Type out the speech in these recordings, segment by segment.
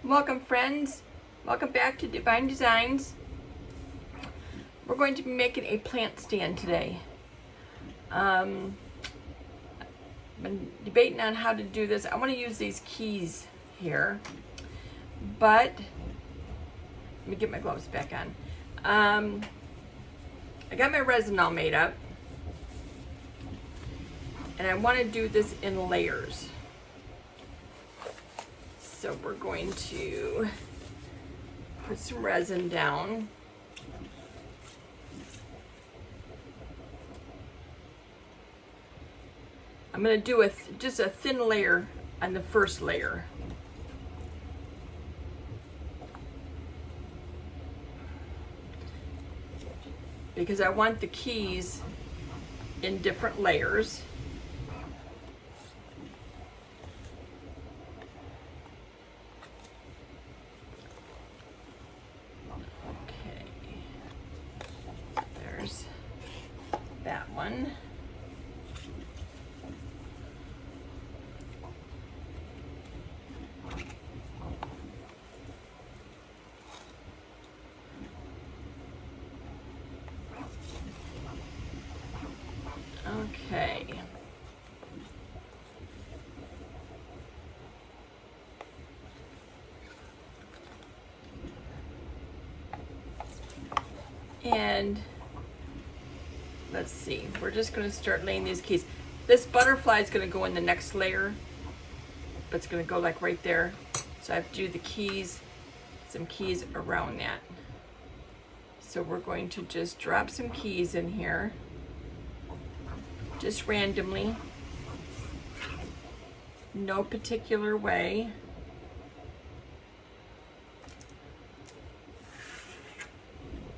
Welcome friends, welcome back to Divine Designs. We're going to be making a plant stand today. I've been debating on how to do this. I want to use these keys here, but let me get my gloves back on. I got my resin all made up, and I want to do this in layers. So we're going to put some resin down. I'm going to do just a thin layer on the first layer. Because I want the keys in different layers. That one. Okay. And let's see, we're just going to start laying these keys. This butterfly is going to go in the next layer, but it's going to go like right there. So I have to do the keys, some keys around that. So we're going to just drop some keys in here, just randomly, no particular way.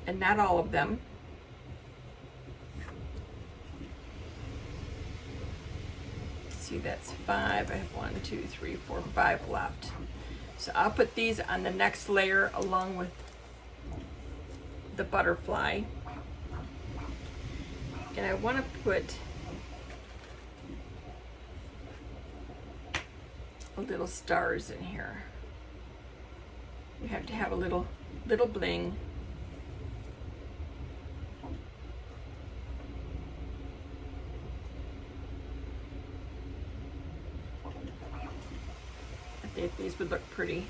And not all of them. See, that's 5. I have 1, 2, 3, 4, 5 left. So I'll put these on the next layer along with the butterfly. And I want to put little stars in here. You have to have a little bling. These would look pretty.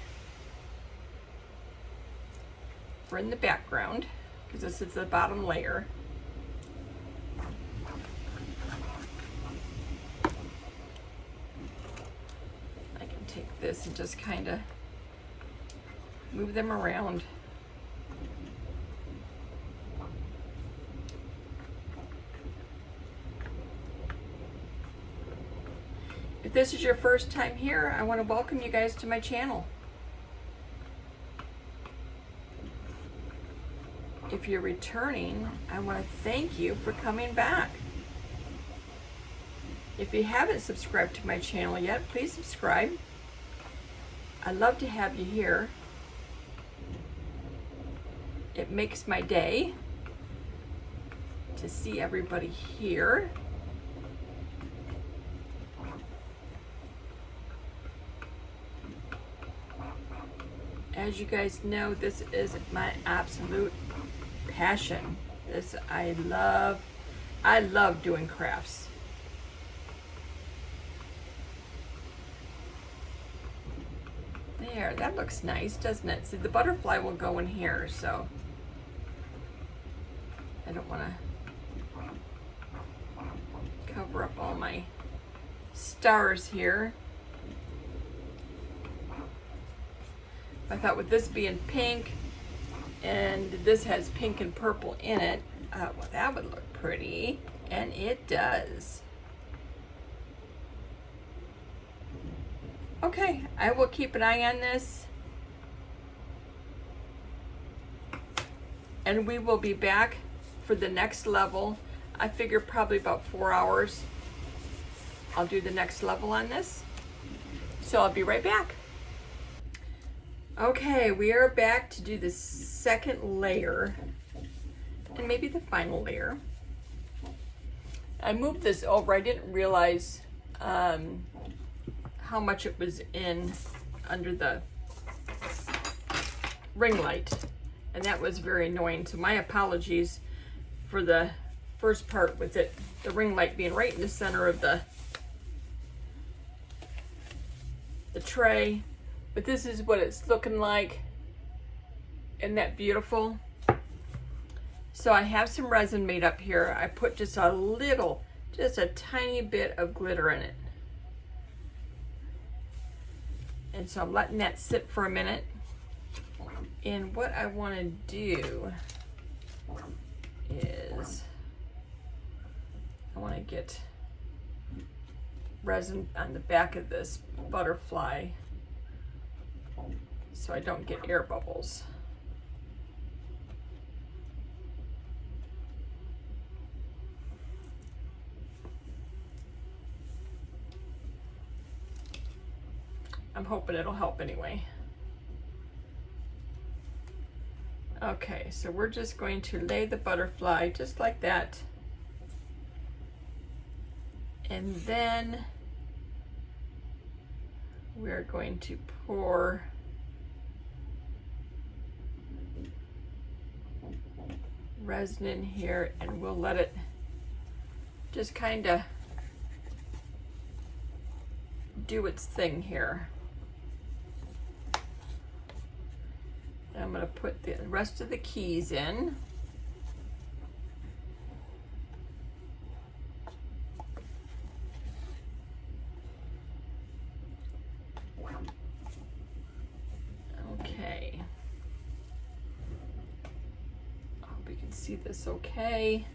We're in the background because this is the bottom layer. I can take this and just kind of move them around. If this is your first time here, I want to welcome you guys to my channel. If you're returning, I want to thank you for coming back. If you haven't subscribed to my channel yet, please subscribe. I'd love to have you here. It makes my day to see everybody here. As you guys know, this is my absolute passion. I love doing crafts. There, that looks nice, doesn't it? See, the butterfly will go in here, so I don't want to cover up all my stars here. I thought with this being pink, and this has pink and purple in it, well, that would look pretty, and it does. Okay, I will keep an eye on this, and we will be back for the next level. I figure probably about 4 hours I'll do the next level on this, so I'll be right back. Okay, we are back to do the second layer and maybe the final layer. I moved this over. I didn't realize how much it was in under the ring light, and that was very annoying. So my apologies for the first part with it, the ring light being right in the center of the tray. But this is what it's looking like. Isn't that beautiful? So I have some resin made up here. I put just a tiny bit of glitter in it. And so I'm letting that sit for a minute. And what I want to do is I want to get resin on the back of this butterfly so I don't get air bubbles. I'm hoping it'll help anyway. Okay, so we're just going to lay the butterfly just like that. And then we're going to pour resin in here, and we'll let it just kind of do its thing here. I'm going to put the rest of the keys in. Okay. I hope you can see this okay.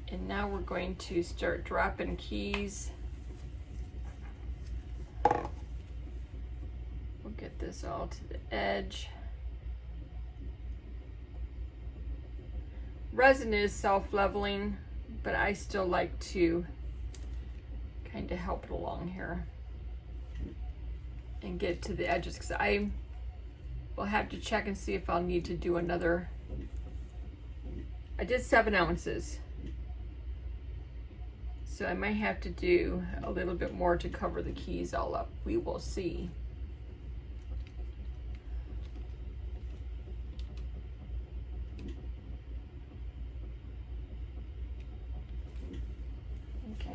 And now we're going to start dropping keys. We'll get this all to the edge. Resin is self-leveling, but I still like to kind of help it along here and get to the edges, because I will have to check and see if I'll need to do another. I did 7 ounces, so I might have to do a little bit more to cover the keys all up. We will see.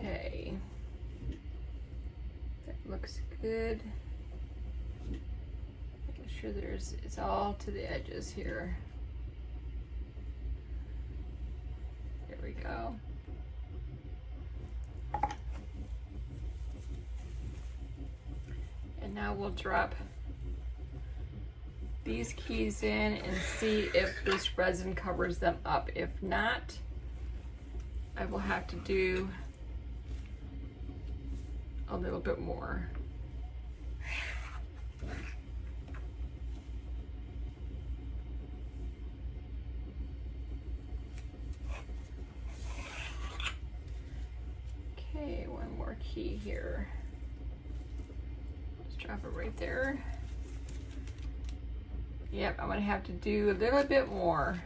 Okay, that looks good. Making sure it's all to the edges here. There we go. And now we'll drop these keys in and see if this resin covers them up. If not, I will have to do a little bit more. Okay, one more key here. Just drop it right there. Yep, I'm gonna have to do a little bit more.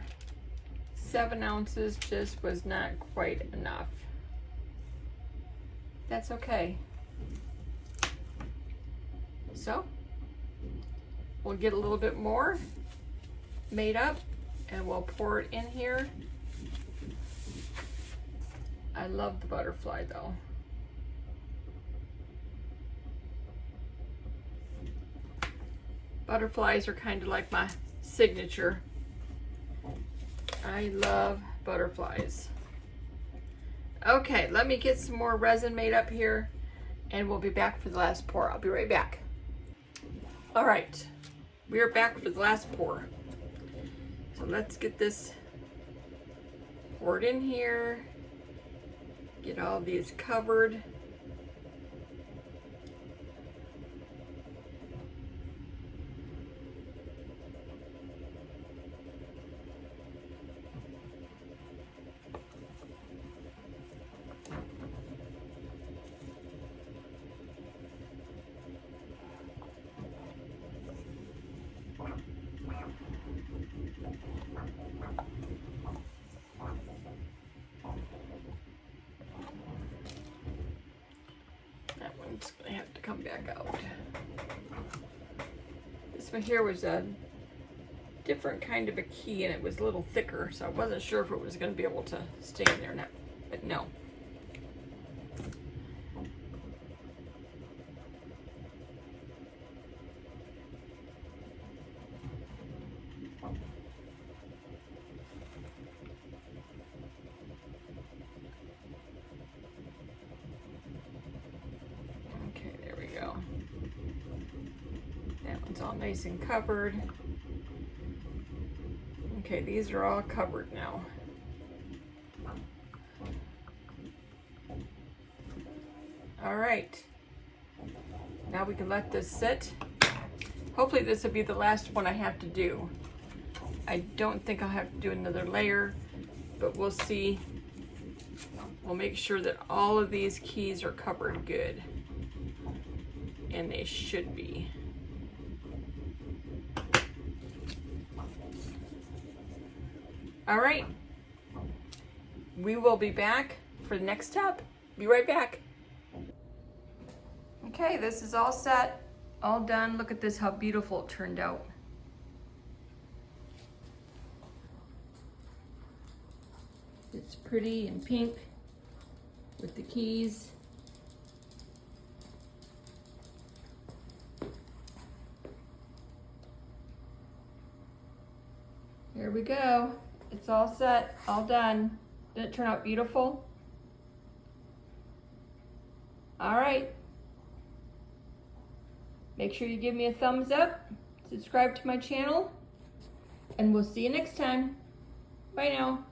7 ounces just was not quite enough. That's okay. So we'll get a little bit more made up and we'll pour it in here. I love the butterfly though. Butterflies are kind of like my signature. I love butterflies. Okay, let me get some more resin made up here and we'll be back for the last pour. I'll be right back. All right, we are back for the last pour. So let's get this poured in here. Get all these covered. It's gonna have to come back out. This one here was a different kind of a key and it was a little thicker, so I wasn't sure if it was going to be able to stay in there or not, but no. Okay, there we go. That one's all nice and covered. Okay, these are all covered now. All right, now we can let this sit. Hopefully this will be the last one I have to do. I don't think I'll have to do another layer, but we'll see. We'll make sure that all of these keys are covered good, and they should be. All right, we will be back for the next step. Be right back. Okay, this is all set, all done. Look at this, how beautiful it turned out. It's pretty and pink with the keys. There we go. It's all set, all done. Didn't it turn out beautiful? All right. Make sure you give me a thumbs up, subscribe to my channel, and we'll see you next time. Bye now.